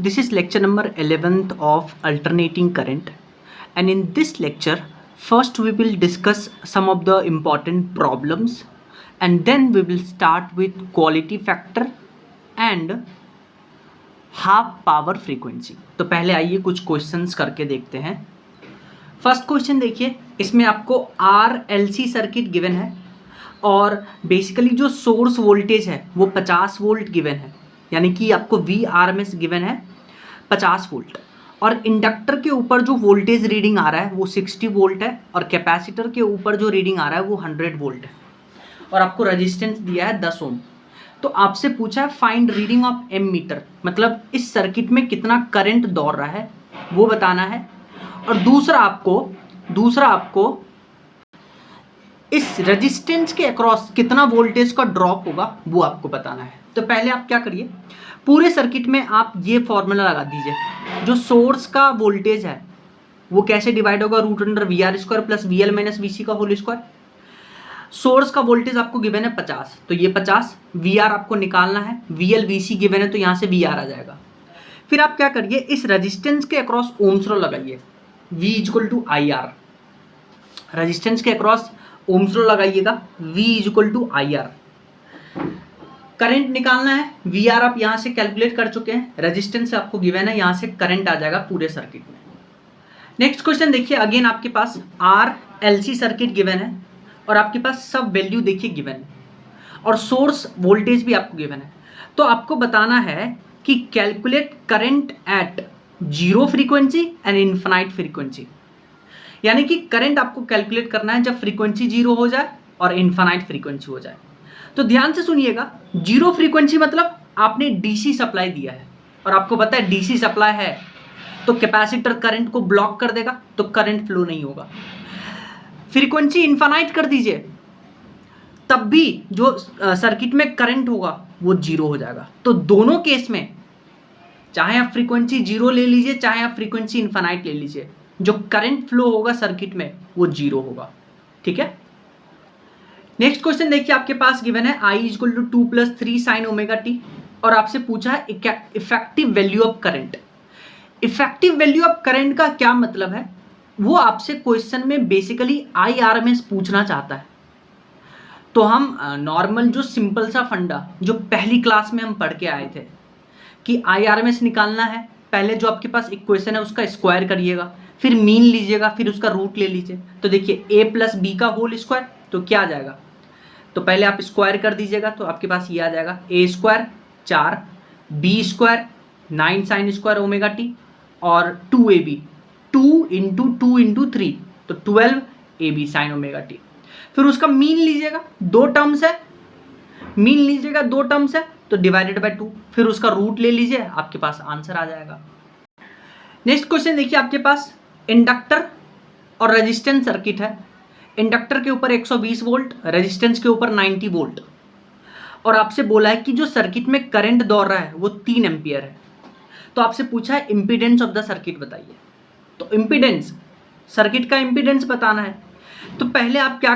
This is lecture number 11th of alternating current, and in this lecture first we will discuss some of the important problems and then we will start with quality factor and half power frequency. तो पहले आइए कुछ questions करके देखते हैं. First question देखिए, इसमें आपको RLC सर्किट गिवन है और बेसिकली जो सोर्स वोल्टेज है वो 50 वोल्ट गिवन है, यानी कि आपको VRMS गिवन है 50 वोल्ट और इंडक्टर के ऊपर जो वोल्टेज रीडिंग आ रहा है वो 60 वोल्ट है और कैपेसिटर के ऊपर जो रीडिंग आ रहा है वो 100 वोल्ट है और आपको रेजिस्टेंस दिया है 10 ओम. तो आपसे पूछा है फाइंड रीडिंग ऑफ एमीटर, मतलब इस सर्किट में कितना करंट दौड़ रहा है वो बताना है. और दूसरा आपको इस रेजिस्टेंस के अक्रॉस कितना वोल्टेज का ड्रॉप होगा वो आपको बताना है. तो पहले आप क्या करिए, पूरे सर्किट में आप ये फॉर्मूला लगा दीजिए. जो सोर्स का वोल्टेज है वो कैसे डिवाइड होगा, √VR² plus VL minus VC का होल स्क्वायर. सोर्स का वोल्टेज आपको गिवन है 50, तो ये 50, VR आपको निकालना है, VL VC गिवन है तो यहाँ से VR आ जाएगा. फिर आप क्या करिए, इस रेजिस्टेंस के अक्रॉस ओम्स लॉ लगाइए, V = IR. रेजिस्टेंस के अक्रॉस ओम्स लॉ लगाइएगा, V = IR. करंट निकालना है, VR आप यहाँ से कैलकुलेट कर चुके हैं, रेजिस्टेंस आपको गिवन है, यहाँ से करंट आ जाएगा पूरे सर्किट में. नेक्स्ट क्वेश्चन देखिए, अगेन आपके पास RLC सर्किट गिवन है और आपके पास सब वैल्यू देखिए गिवन है और सोर्स वोल्टेज भी आपको गिवन है. तो आपको बताना है कि calculate current eight zero frequency and infinite frequency, यानी कि करंट आपको कैलकुलेट करना है जब फ्रीक्वेंसी जीरो हो जाए और इन्फिनाइट फ्रीक्वेंसी हो जाए. तो ध्यान से सुनिएगा, जीरो फ्रीक्वेंसी मतलब आपने डीसी सप्लाई दिया है और आपको पता है डीसी सप्लाई है तो कैपेसिटर करंट को ब्लॉक कर देगा तो करंट फ्लो नहीं होगा. फ्रीक्वेंसी इन्फिनाइट कर दीजिए तब भी जो सर्किट में करंट होगा वो जीरो हो जाएगा. तो दोनों केस में चाहे आप फ्रीक्वेंसी जीरो ले लीजिए चाहे आप फ्रीक्वेंसी इन्फिनाइट ले लीजिए, जो करंट फ्लो होगा सर्किट में वो जीरो होगा. ठीक है. नेक्स्ट क्वेश्चन देखिए, आपके पास गिवन है I = 2 + 3 sin ωt और आपसे पूछा है effective value of current. Effective value of current का क्या मतलब है वो आपसे क्वेश्चन में बेसिकली IRMS पूछना चाहता है. तो हम नॉर्मल जो सिंपल सा फंडा जो पहली क्लास में हम पढ़ के आए थे कि IRMS निकालना है, पहले जो आपके पास इक्वेशन है उसका स्क्वायर करिएगा, फिर मीन लीजिएगा, फिर उसका रूट ले लीजिए. तो देखिए A + B का होल स्क्वायर तो क्या आ जाएगा, तो पहले आप स्क्वायर कर दीजिएगा तो आपके पास ये आ जाएगा A² 4 B² 9 sin² ωt और 2AB 2 × 2 × 3 तो 12 AB sin ωt. फिर उसका मीन लीजिएगा, दो टर्म्स है, मीन लीजिएगा दो टर्म्स है तो डिवाइडेड बाय 2, फिर उसका रूट ले लीजिए, आपके पास आंसर आ जाएगा. नेक्स्ट क्वेश्चन देखिए, आपके पास इंडक्टर और रेजिस्टेंस सर्किट है. इंडक्टर के ऊपर 120 वोल्ट, रेजिस्टेंस के ऊपर 90 वोल्ट और आपसे बोला है कि जो सर्किट में करंट दौड़ रहा है वो 3 एम्पियर है. तो आपसे पूछा है इम्पीडेंस ऑफ द सर्किट बताइए. तो इम्पीडेंस, सर्किट का इम्पीडेंस बताना है. तो पहले आप क्या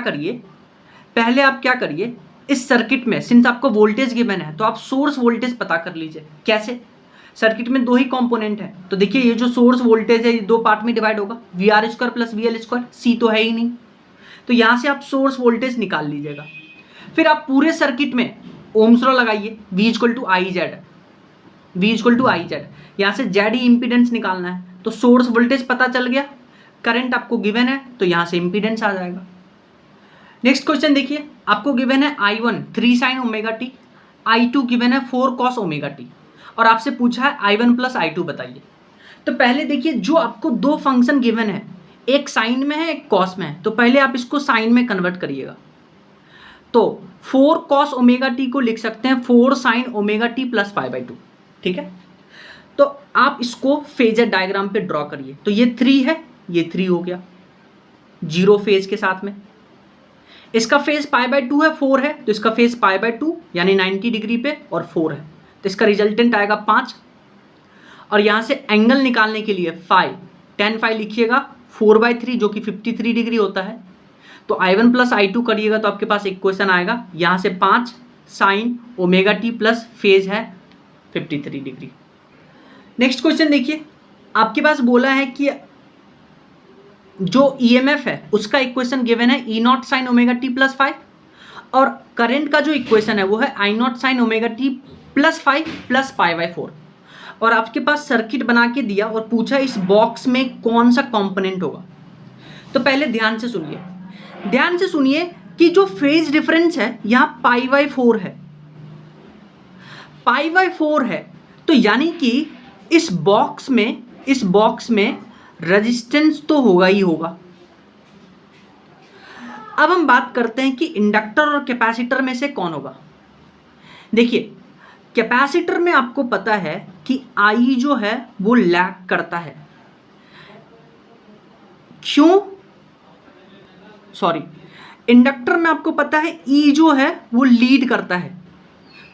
करिए, इस सर्किट में सिंस आपको वोल्टेज गिवन है तो आप सोर्स वोल्टेज पता कर लीजिए. कैसे, सर्किट में दो ही कंपोनेंट है तो देखिए ये जो सोर्स वोल्टेज है ये दो पार्ट में डिवाइड होगा, VR² प्लस VL², C तो है ही नहीं तो यहाँ से आप सोर्स वोल्टेज निकाल लीजिएगा. फिर आप पूरे सर्किट में ओम्स लॉ लगाइए, V = IZ. यहाँ से Z ही इम्पीडेंस निकालना है तो सोर्स वोल्टेज पता चल गया, करंट आपको गिवन है तो यहाँ से इम्पीडेंस आ जाएगा. नेक्स्ट क्वेश्चन देखिए, आपको गिवन है I1 3 sin ωt, I2 given है 4 cos ωt और आपसे पूछा है I1 + I2 बताइए. तो पहले देखिए जो आपको दो फंक्शन गिवन है, एक साइन में है एक कॉस में है, तो पहले आप इसको साइन में कन्वर्ट करिएगा. तो 4 cos ωt को लिख सकते हैं 4 sin ωt + π/2. ठीक है. तो आप इसको फेजर डायग्राम पे ड्रॉ करिए. तो ये 3 है, ये 3 हो गया जीरो फेज के साथ में. इसका फेज π/2 है, 4 है तो इसका फेज π/2 यानी 90 डिग्री पे और 4 है तो इसका रिजल्टेंट आएगा 5. और यहाँ से एंगल निकालने के लिए फाई, tan phi लिखिएगा 4/3 जो कि 53 डिग्री होता है. तो I1 + I2 करिएगा तो आपके पास इक्वेशन आएगा यहाँ से 5 sin ωt प्लस फेज है 53 डिग्री. नेक्स्ट क्वेश्चन देखिए, आपके पास बोला है कि जो ईएमएफ है उसका इक्वेशन गिवन है E naught sine omega t plus 5 और करंट का जो इक्वेशन है वो है I naught sine omega t plus 5 plus pi by 4 और आपके पास सर्किट बना के दिया और पूछा इस बॉक्स में कौन सा कंपोनेंट होगा। तो पहले ध्यान से सुनिए कि जो फेज डिफरेंस है यहाँ पाई बाई 4 है, पाई बाई 4 है, तो यानी कि इस बॉक्स में रेजिस्टेंस तो होगा ही होगा। अब हम बात करते हैं कि इंडक्टर और कैपेसिटर में से कौन होगा। देखिए, कैपेसिटर में आपको पता है कि आई जो है वो लैग करता है, क्यों? सॉरी, इंडक्टर में आपको पता है ई जो है वो लीड करता है,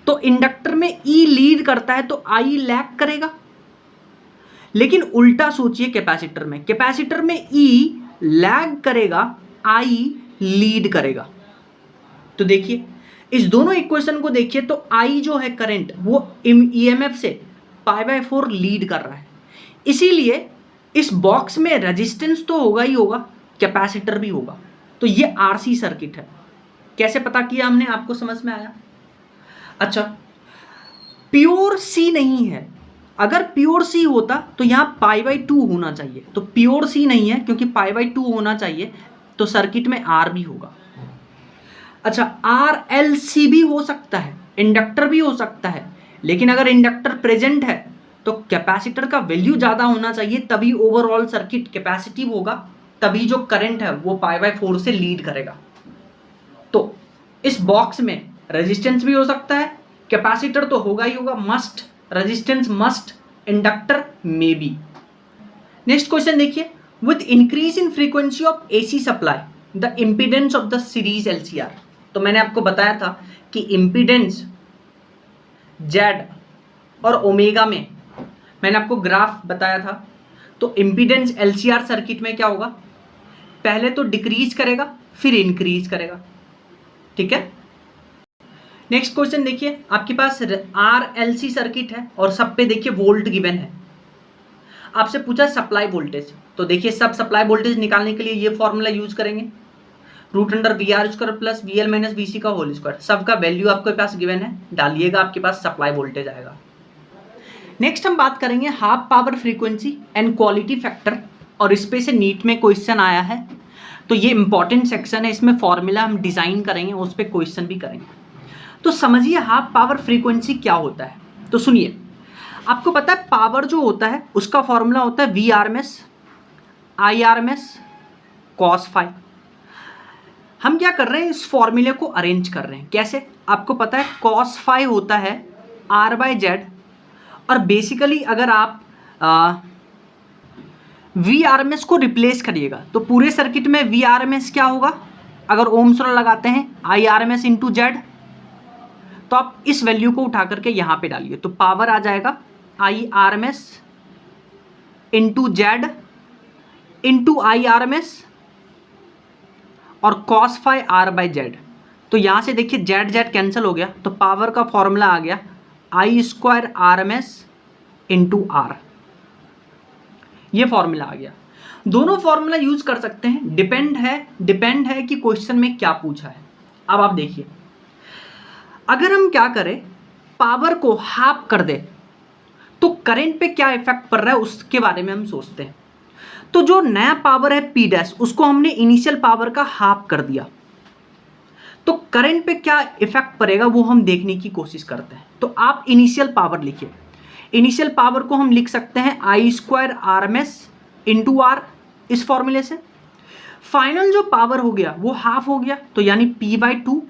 तो इंडक्टर में ई लीड करता है तो आई लैग करेगा। लेकिन उल्टा सोचिए, कैपेसिटर में ई लैग करेगा, आई लीड करेगा। तो देखिए इस दोनों इक्वेशन को देखिए, तो आई जो है करंट वो ईएमएफ से पाई बाई 4 लीड कर रहा है, इसीलिए इस बॉक्स में रेजिस्टेंस तो होगा ही होगा, कैपेसिटर भी होगा। तो ये आरसी सर्किट है। कैसे पता किया हमने, आपको समझ में आया? अच्छा, प्योर सी नहीं है, अगर प्योर सी होता तो यहाँ पाई बाई 2 होना चाहिए, तो प्योर सी नहीं है क्योंकि पाई बाई 2 होना चाहिए, तो सर्किट में आर भी होगा। अच्छा, आर एल सी भी हो सकता है, इंडक्टर भी हो सकता है, लेकिन अगर इंडक्टर प्रेजेंट है तो कैपेसिटर का वैल्यू ज़्यादा होना चाहिए, तभी ओवरऑल सर्किट कैपेसिटिव होगा, तभी जो करंट है वो पाई बाई 4 से लीड करेगा। तो इस बॉक्स में रेजिस्टेंस भी हो सकता है, कैपेसिटर तो होगा ही होगा, must resistance must, inductor may be. Next question देखिए, with increase in frequency of AC supply the impedance of the series LCR. तो मैंने आपको बताया था कि इम्पीडेंस जेड और ओमेगा में मैंने आपको ग्राफ बताया था, तो इम्पीडेंस एलसीआर सर्किट में क्या होगा, पहले तो डिक्रीज करेगा फिर इंक्रीज करेगा। ठीक है, नेक्स्ट क्वेश्चन देखिए, आपके पास आरएलसी सर्किट है और सब पे देखिए वोल्ट गिवन है। आपसे पूछा सप्लाई वोल्टेज, तो देखिए सब सप्लाई वोल्टेज निकालने के लिए ये फॉर्मूला यूज करेंगे, root under V R square plus V L minus V C का होल स्क्वायर। सबका वैल्यू आपके पास गिवन है, डालिएगा, आपके पास सप्लाई वोल्टेज आएगा। नेक्स्ट हम बात करेंगे half power frequency and quality factor, और इस पे से नीट में क्वेश्चन आया है, तो ये इंपॉर्टेंट सेक्शन है, इसमें फॉर्मूला हम डिजाइन करेंगे, उस पर क्वेश्चन भी करेंगे। तो समझिए हाफ पावर फ्रीक्वेंसी क्या होता है। तो सुनिए, आपको पता है पावर जो होता है उसका फॉर्मूला होता है V R M S I R M S cos phi. हम क्या कर रहे हैं, इस फॉर्मूले को अरेंज कर रहे हैं। कैसे? आपको पता है कॉस फाई होता है आर बाय जेड, और बेसिकली अगर आप वी आर एम एस को रिप्लेस करिएगा तो पूरे सर्किट में वी आर एम एस क्या होगा, अगर ओम्स लॉ लगाते हैं I R M S into Z, तो आप इस वैल्यू को उठा करके यहाँ पे डालिए, तो पावर आ जाएगा I R M S into Z into I R M S और cos phi R by Z. तो यहाँ से देखिए जेड जेड कैंसिल हो गया, तो पावर का फॉर्मूला आ गया I square R M S into R, ये फॉर्मूला आ गया। दोनों फॉर्मूला यूज कर सकते हैं, डिपेंड है कि क्वेश्चन में क्या पूछा है। अब आप देखिए, अगर हम क्या करें, पावर को हाफ कर दे तो करंट पे क्या इफेक्ट पड़ रहा है उसके बारे में हम सोचते हैं। तो जो नया पावर है पी डैश, उसको हमने इनिशियल पावर का हाफ कर दिया, तो करंट पे क्या इफेक्ट पड़ेगा वो हम देखने की कोशिश करते हैं। तो आप इनिशियल पावर लिखिए, इनिशियल पावर को हम लिख सकते हैं I square R M S into R, इस फॉर्मूले से। फाइनल जो पावर हो गया वो हाफ हो गया, तो यानी पी बाई 2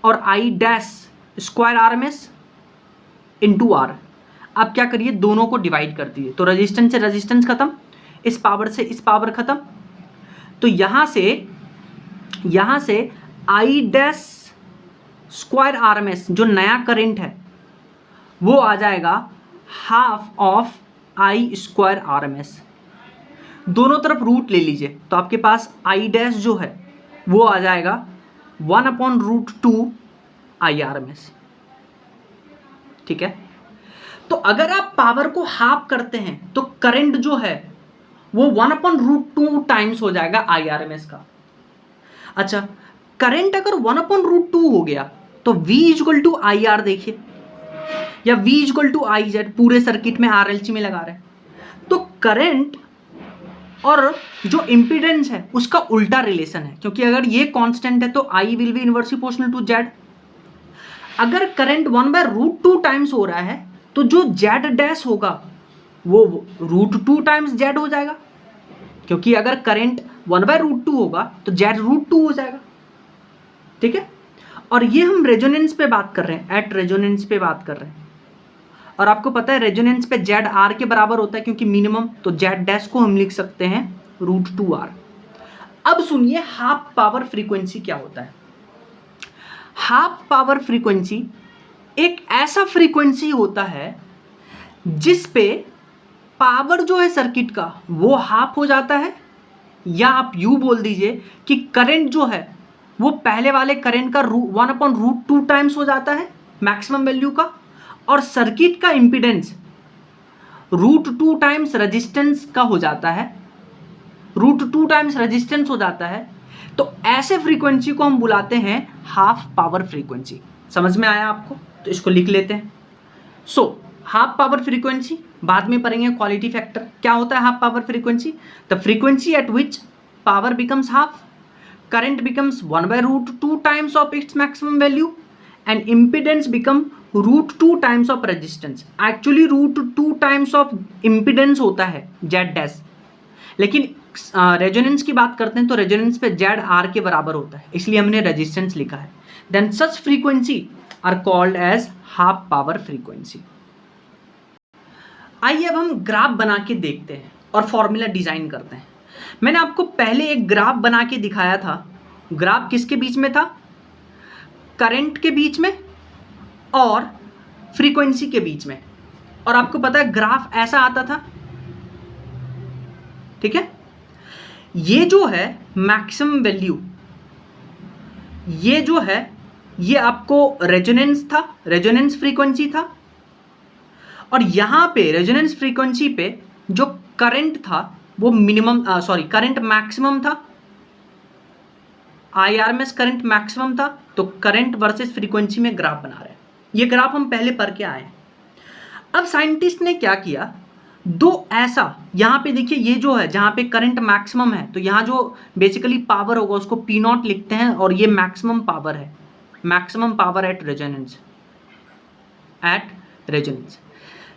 और I dash square R M S into R. आप क्या करिए, दोनों को डिवाइड कर दिए, तो रेजिस्टेंस से रेजिस्टेंस खत्म, इस पावर से इस पावर खत्म, तो यहाँ से I dash square R M S जो नया करंट है वो आ जाएगा half of I square R M S. दोनों तरफ रूट ले लीजिए, तो आपके पास आई डैश जो है वो आ जाएगा 1/√2 आई आर एम एस। ठीक है, तो अगर आप पावर को हाफ करते हैं तो करंट जो है वो 1/√2 टाइम्स हो जाएगा IRMS का। अच्छा, करंट अगर 1/√2 हो गया तो V इक्वल टू IR देखिए, या V इक्वल टू IZ, पूरे सर्किट में RLC में लगा रहे हैं, तो करंट और जो इम्पीडेंस है उसका उल्टा रिलेशन है, क्योंकि अगर ये कांस्टेंट है तो I will be inversely proportional to Z। अगर करंट 1/√2 टाइम्स हो रहा है तो जो Z डैश होगा वो √2 टाइम्स Z हो जाएगा, क्योंकि अगर करंट 1/√2 होगा तो Z √2 हो जाएगा। ठीक है, और ये हम रेजोनेंस पे बात कर रहे हैं, एट रेजोनेंस पे बात कर रहे हैं, और आपको पता है रेजोनेंस पे Z R के बराबर होता है क्योंकि मिनिमम, तो Z डैश को हम लिख सकते हैं √2R। अब सुनिए हाफ पावर फ्रीक्वेंसी क्या होता है। हाफ पावर फ्रीक्वेंसी एक ऐसा फ्रीक्वेंसी होता है जिस पे पावर जो है सर्किट का वो हाफ हो जाता है, या आप यूं बोल दीजिए कि करंट जो है वो पहले वाले करंट का 1/√2 टाइम्स हो जाता है मैक्सिमम वैल्यू का, और सर्किट का इम्पीडेंस √2 टाइम्स रेजिस्टेंस का हो जाता है, √2 टाइम्स रेजिस्टेंस हो जाता है। तो ऐसे फ्रीक्वेंसी को हम बुलाते हैं हाफ पावर फ्रीक्वेंसी। समझ में आया आपको? तो इसको लिख लेते हैं। हाफ पावर फ्रीक्वेंसी बाद में पढ़ेंगे। क्वालिटी फैक्टर क्या होता है half power frequency? The frequency eight which power becomes half, current becomes 1/√2 times of its maximum value, and impedance become √2 times of resistance। Actually √2 times of impedance होता है Z dash, लेकिन resonance की बात करते हैं तो रेजोनेंस पे Z R के बराबर होता है, इसलिए हमने रेजिस्टेंस लिखा है। Then such frequency are called as half power frequency. आइए अब हम ग्राफ बना के देखते हैं और फॉर्मूला डिजाइन करते हैं। मैंने आपको पहले एक ग्राफ बना के दिखाया था। ग्राफ किसके बीच में था? करंट के बीच में और फ्रीक्वेंसी के बीच में, और आपको पता है ग्राफ ऐसा आता था। ठीक है, ये जो है मैक्सिमम वैल्यू, ये जो है ये आपको रेजोनेंस था, रेजोनेंस फ्रीक्वेंसी था, और यहां पे रेजोनेंस फ्रीक्वेंसी पे जो करंट था वो मिनिमम करंट मैक्सिमम था, IRMS करंट मैक्सिमम था। तो करंट वर्सेस फ्रीक्वेंसी में ग्राफ बना रहे हैं। ये ग्राफ हम पहले पढ़ के आए हैं। अब साइंटिस्ट ने क्या किया, दो ऐसा, यहाँ पे देखिए ये जो है जहाँ पे करंट मैक्सिमम है तो यहाँ जो बेसिकली पावर होगा उसको P0 लिखते हैं, और ये मैक्सिमम पावर है, maximum power at resonance, at resonance.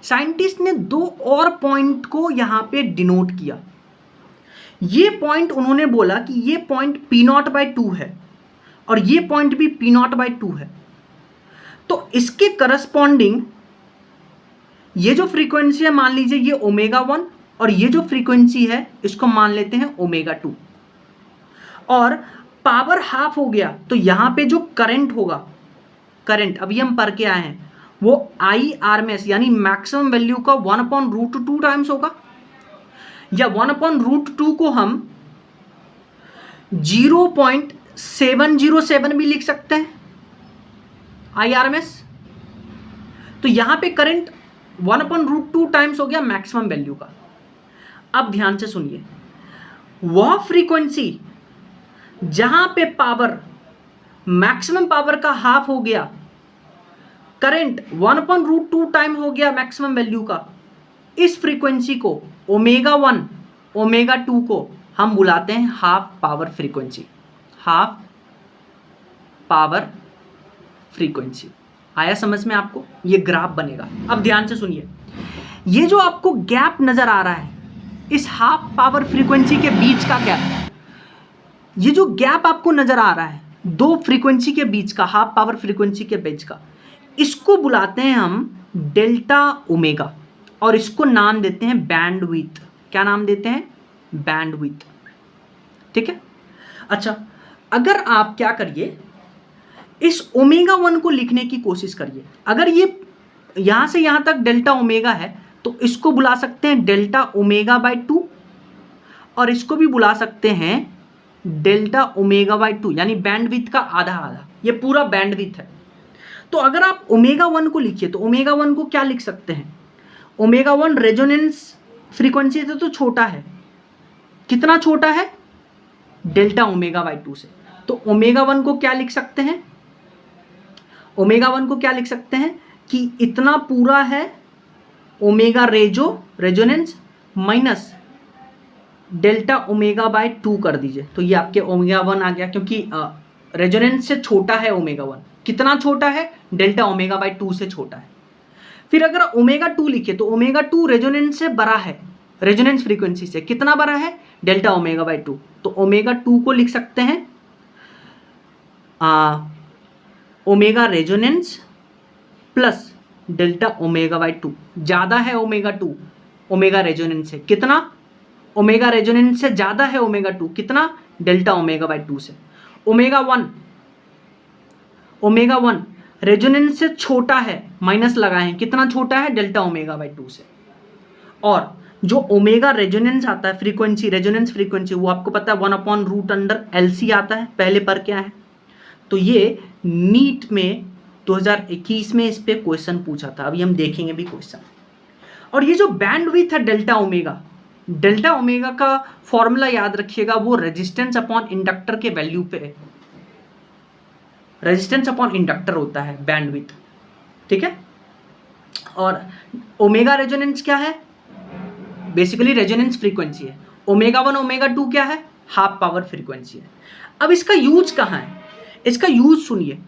Scientist ने दो और पॉइंट को यहाँ पे डिनोट किया। ये पॉइंट उन्होंने बोला कि ये पॉइंट P0/2 है और ये पॉइंट भी P0/2 है। तो इसके करस्पॉन्डिंग ये जो फ्रीक्वेंसी है मान लीजिए ये ω1, और ये जो फ्रीक्वेंसी है इसको मान लेते हैं ω2, और पावर हाफ हो गया तो यहाँ पे जो करंट होगा, करंट अभी हम पढ़ के आए हैं, वो IRMS यानी मैक्सिमम वैल्यू का 1/√2 टाइम्स होगा, या 1/√2 को हम 0.707 भी लिख सकते हैं IRMS। तो यहां पे करंट 1/√2 टाइम्स हो गया मैक्सिमम वैल्यू का। अब ध्यान से सुनिए, वह फ्रीक्वेंसी जहां पे पावर मैक्सिमम पावर का हाफ हो गया, करंट 1/√2 टाइम हो गया मैक्सिमम वैल्यू का, इस फ्रीक्वेंसी को ω1 ω2 को हम बुलाते हैं half power frequency, half power frequency. आया समझ में आपको? ये ग्राफ बनेगा। अब ध्यान से सुनिए, ये जो आपको गैप नजर आ रहा है इस हाफ पावर फ्रीक्वेंसी के बीच का गैप, ये जो गैप आपको नजर आ रहा है दो फ्रीक्वेंसी के बीच का, हाफ पावर फ्रीक्वेंसी के बीच का, इसको बुलाते हैं हम डेल्टा ओमेगा, और इसको नाम देते हैं बैंडविड्थ। क्या नाम देते हैं? बैंडविड्थ। ठीक है। अच्छा, अगर आप क्या करिए, इस ω1 को लिखने की कोशिश करिए। अगर ये यहां से यहां तक डेल्टा ओमेगा है तो इसको बुला सकते हैं डेल्टा ω/2, और इसको भी बुला सकते हैं डेल्टा ω/2, यानी बैंडविड्थ का आधा आधा, ये पूरा बैंडविड्थ है। तो अगर आप ω1 को लिखिए तो ω1 को क्या लिख सकते हैं? ओमेगा 1 रेजोनेंस फ्रीक्वेंसी से तो छोटा है, कितना छोटा है, डेल्टा ओमेगा बाई 2 से। तो ओमेगा 1 को क्या लिख सकते हैं, ओमेगा 1 को क्या लिख सकते हैं कि इतना पूरा है omega resonance minus delta omega by 2 कर दीजिए, तो ये आपके ओमेगा 1 आ गया, क्योंकि रेजोनेंस से छोटा है ओमेगा 1, कितना छोटा है, डेल्टा ओमेगा बाय 2 से छोटा है। फिर अगर ओमेगा 2 लिखे तो ओमेगा 2 रेजोनेंस से बड़ा है, रेजोनेंस फ्रीक्वेंसी से कितना बड़ा है, डेल्टा ओमेगा बाय 2। तो ओमेगा 2 को लिख सकते हैं omega resonance plus delta omega by 2, ज़्यादा है ओमेगा 2 ओमेगा रेजोनेंस से, कितना, ओमेगा रेजोनेंस से ज़्यादा है ओमेगा 2, कितना, डेल्टा ओमेगा बाय 2 से। ओमेगा 1 रेजोनेंस से छोटा है, माइनस लगाएं, कितना छोटा है, डेल्टा ओमेगा बाय 2 से। और जो ओमेगा रेजोनेंस आता है फ्रीक्वेंसी, रेजोनेंस फ्रीक्वेंसी, वो आपको पता है 1/√LC आता है, पहले पर क्या है। तो ये नीट में 2021 में इस पे क्वेश्चन पूछा था, अभी हम देखेंगे भी क्वेश्चन। और ये जो बैंडविड्थ है डेल्टा ओमेगा का फॉर्मूला याद रखिएगा, वो रेजिस्टेंस अपॉन इंडक्टर के वैल्यू पे, रेजिस्टेंस अपॉन इंडक्टर होता है बैंडविड्थ, ठीक है। और ओमेगा रेजोनेंस क्या है, बेसिकली रेजोनेंस फ्रीक्वेंसी है। ओमेगा 1 ओमेगा 2 क्या है, हाफ पावर फ्रीक्वेंसी है। अब इसका यूज कहाँ है, इसका यूज सुनिए,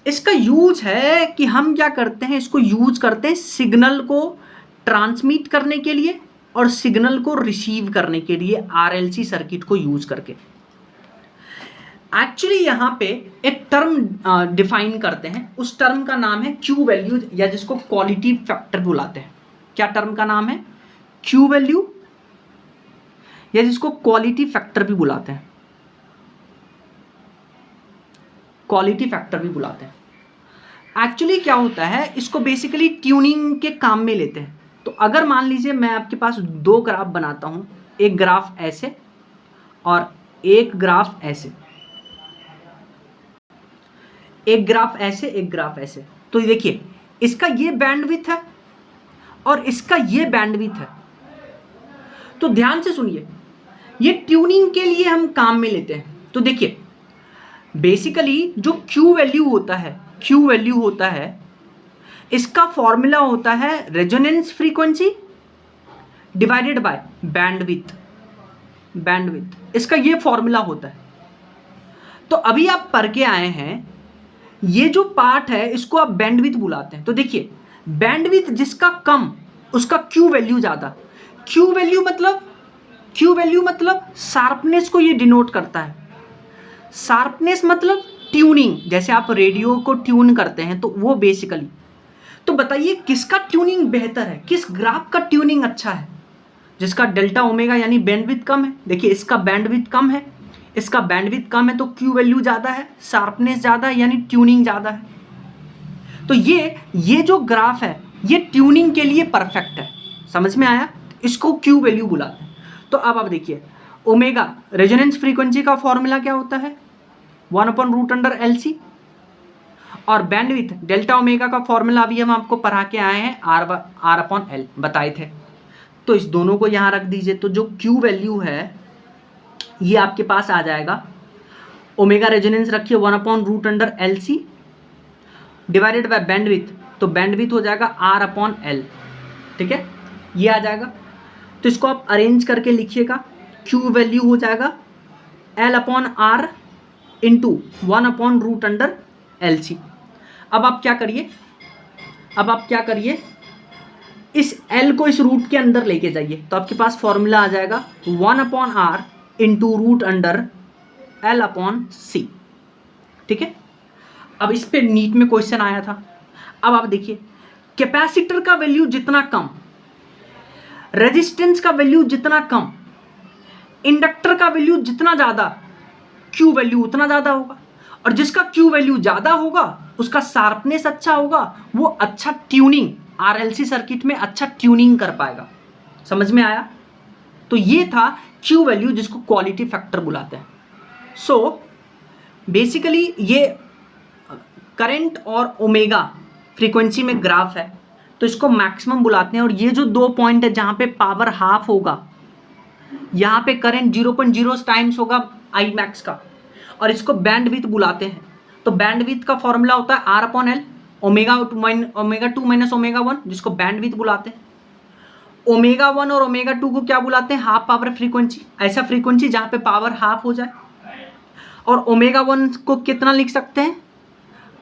इसका यूज है कि हम क्या करते हैं, इसको यूज करते हैं सिग्नल को ट्रांसमिट करने के लिए और सिग्नल को रिसीव करने के लिए, आरएलसी सर्किट को यूज करके। एक्चुअली यहाँ पे एक टर्म डिफाइन करते हैं, उस टर्म का नाम है क्यू वैल्यू, या जिसको क्वालिटी फैक्टर बुलाते हैं। क्या टर्म का नाम है, क्यू वैल्यू, या जिसको क्वालिटी फैक्टर भी बुलाते हैं, क्वालिटी फैक्टर भी बुलाते हैं। एक्चुअली क्या होता है, इसको बेसिकली ट्यूनिंग के काम में लेते हैं। तो अगर मान लीजिए मैं आपके पास दो ग्राफ बनाता हूं, एक ग्राफ ऐसे और एक ग्राफ ऐसे, एक ग्राफ ऐसे, एक ग्राफ ऐसे, तो देखिए इसका ये बैंडविड्थ है और इसका ये बैंडविड्थ है। तो ध्यान से सुनिए, ये ट्यूनिंग के लिए हम काम में लेते हैं। तो देखिए बेसिकली जो क्यू वैल्यू होता है, इसका फॉर्मूला होता है resonance frequency divided by bandwidth, इसका ये फॉर्मूला होता है। तो अभी आप पढ़ के आए हैं, ये जो पार्ट है इसको आप बैंडविड्थ बुलाते हैं। तो देखिए बैंडविड्थ जिसका कम, उसका क्यू वैल्यू ज़्यादा। क्यू वैल्यू मतलब शार्पनेस को ये डिनोट करता है। शार्पनेस मतलब ट्यूनिंग, जैसे आप रेडियो को ट्यून करते हैं, तो वो बेसिकली। तो बताइए किसका ट्यूनिंग बेहतर है, किस ग्राफ का ट्यूनिंग अच्छा है, जिसका डेल्टा ओमेगा यानी बैंडविड्थ कम है। देखिए इसका बैंडविड्थ कम है, इसका बैंडविड्थ कम है, तो क्यू वैल्यू ज़्यादा है, शार्पनेस ज़्यादा है, यानी ट्यूनिंग ज़्यादा है। तो ये जो ग्राफ है ये ट्यूनिंग के लिए परफेक्ट है, समझ में आया, इसको क्यू वैल्यू बुलाते हैं। तो अब आप देखिए ओमेगा रेजोनेंस फ्रीक्वेंसी का फॉर्मूला क्या होता है, 1/√LC, और बैंडविड्थ डेल्टा ओमेगा का फॉर्मूला अभी हम आपको पढ़ा के आए हैं, R/L बताए थे। तो इस दोनों को यहाँ रख दीजिए। तो जो क्यू वैल्यू है ये आपके पास आ जाएगा, ओमेगा रेजोनेंस रखिए 1/√LC डिवाइडेड बाय बैंडविड्थ, तो बैंडविड्थ हो जाएगा R/L, ठीक है, ये आ जाएगा। तो इसको आप अरेंज करके लिखिएगा, क्यू वैल्यू हो जाएगा L/R इंटू 1/√LC। अब आप क्या करिए, इस L को इस रूट के अंदर लेके जाइए, तो आपके पास फॉर्मूला आ जाएगा 1/R इंटू √L/C, ठीक है। अब इस पे नीट में क्वेश्चन आया था। अब आप देखिए कैपेसिटर का वैल्यू जितना कम, रेजिस्टेंस का वैल्यू जितना कम, इंडक्टर का वैल्यू जितना ज़्यादा, क्यू वैल्यू उतना ज़्यादा होगा। और जिसका क्यू वैल्यू ज़्यादा होगा उसका शार्पनेस अच्छा होगा, वो अच्छा ट्यूनिंग आरएलसी सर्किट में अच्छा ट्यूनिंग कर पाएगा। समझ में आया। तो ये था क्यू वैल्यू, जिसको क्वालिटी फैक्टर बुलाते हैं। सो बेसिकली ये करंट और ओमेगा फ्रीक्वेंसी में ग्राफ है। तो तो इसको मैक्सिमम बुलाते हैं। और ये जो 2 पॉइंट है जहां पे पावर हाफ होगा, यहाँ पे करंट 0.0 टाइम्स होगा आई मैक्स का, और इसको बैंडविड्थ बुलाते हैं। तो बैंडविड्थ का फॉर्मूला होता है R/L, ओमेगा 2 माइनस ओमेगा 1, जिसको बैंडविड्थ बुलाते हैं। ओमेगा 1 और ओमेगा 2 को क्या बुलाते हैं? हाफ पावर फ्रीक्वेंसी, ऐसा फ्रीक्वेंसी जहां पे पावर हाफ हो जाए। और ओमेगा 1 को कितना लिख सकते हैं?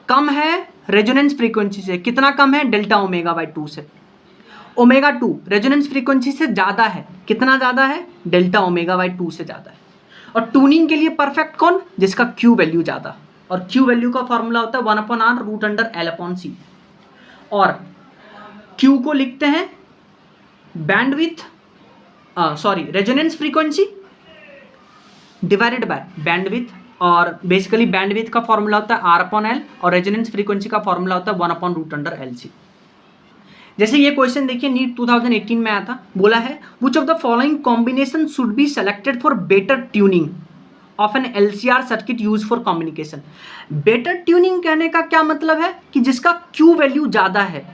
कम है रेजोनेंस फ्रीक्वेंसी से। कितना कम है? डेल्टा ओमेगा बाई 2 से। ओमेगा 2 रेजोनेंस फ्रीक्वेंसी से ज़्यादा है। कितना ज़्यादा है? डेल्टा ओमेगा बाई 2 से ज़्यादा है। और ट्यूनिंग के लिए परफेक्ट कौन? जिसका क्यू वैल्यू ज़्यादा। और क्यू वैल्यू का फॉर्मूला होता है 1/√L/C। और क्यू को लिखते हैं bandwidth, resonance frequency divided by bandwidth. और बेसिकली बैंडविड्थ का फॉर्मूला होता है R/L और रेजोनेंस फ्रीक्वेंसी का फॉर्मूला होता है 1/√LC। जैसे ये क्वेश्चन देखिए, नीट 2018 में आया था। बोला है which of the following combination should be selected for better tuning of an LCR circuit use for communication. Better tuning कहने का क्या मतलब है कि जिसका क्यू वैल्यू ज़्यादा है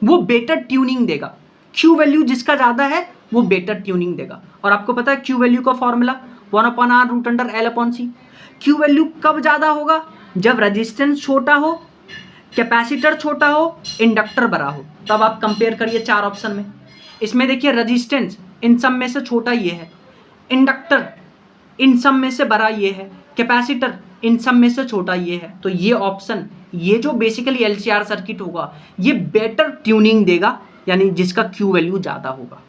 वो बेटर ट्यूनिंग देगा। क्यू वैल्यू जिसका ज़्यादा है वो बेटर ट्यूनिंग देगा। और आपको पता है क्यू वैल्यू का फॉर्मूला 1/√L/C। क्यू वैल्यू कब ज़्यादा होगा? जब रेजिस्टेंस छोटा हो, कैपेसिटर छोटा हो, इंडक्टर बड़ा हो। तब आप कंपेयर करिए 4 ऑप्शन में। इसमें देखिए रेजिस्टेंस इन सब में से छोटा ये है, इंडक्टर इन सब में से बड़ा ये है, कैपेसिटर इन सब में से छोटा ये है। तो ये ऑप्शन, ये जो बेसिकली LCR सर्किट होगा, ये बेटर ट्यूनिंग देगा, यानी जिसका क्यू वैल्यू ज़्यादा होगा।